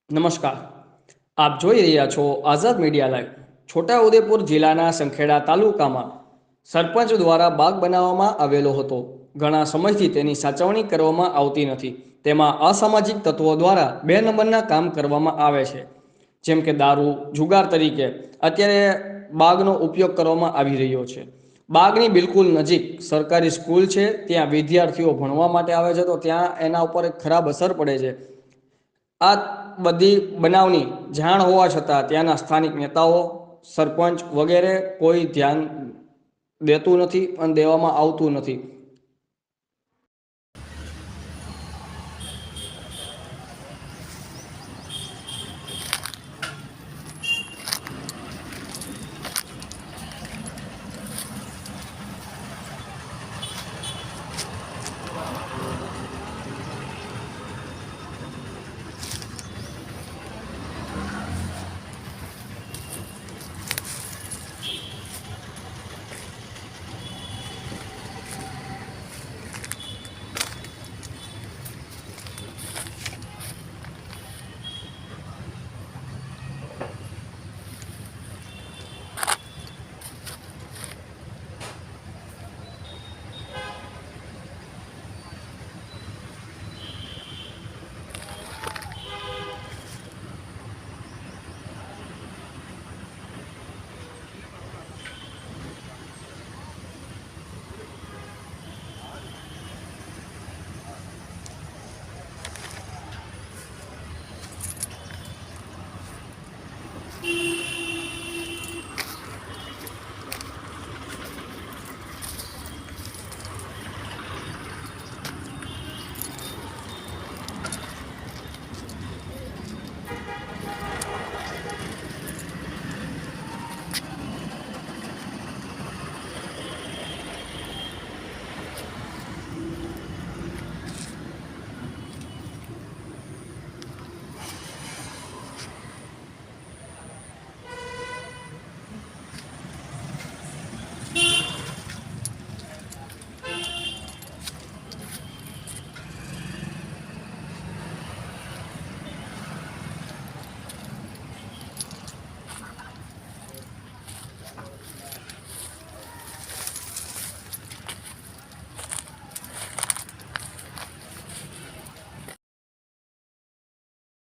નમસ્કાર. આપ જોઈ રહ્યા છો આઝાદ મીડિયા લાઈવ. છોટાઉદેપુર જિલ્લાના સંખેડા તાલુકામાં સરપંચ દ્વારા બાગ બનાવવામાં આવેલો હતો. ઘણા સમયથી તેની સાચવણી કરવામાં આવતી નથી. તેમાં અસામાજિક તત્વો દ્વારા 2 નંબરના કામ કરવામાં આવે છે, જેમ કે દારૂ, જુગાર તરીકે અત્યારે બાગનો ઉપયોગ કરવામાં આવી રહ્યો છે. બાગની બિલકુલ નજીક સરકારી સ્કૂલ છે, ત્યાં વિદ્યાર્થીઓ ભણવા માટે આવે છે, તો ત્યાં એના ઉપર એક ખરાબ અસર પડે છે. આ બધી બનાવની જાણ હોવા છતાં ત્યાંના સ્થાનિક નેતાઓ, સરપંચ વગેરે કોઈ ધ્યાન દેતું નથી અને દેવામાં આવતું નથી.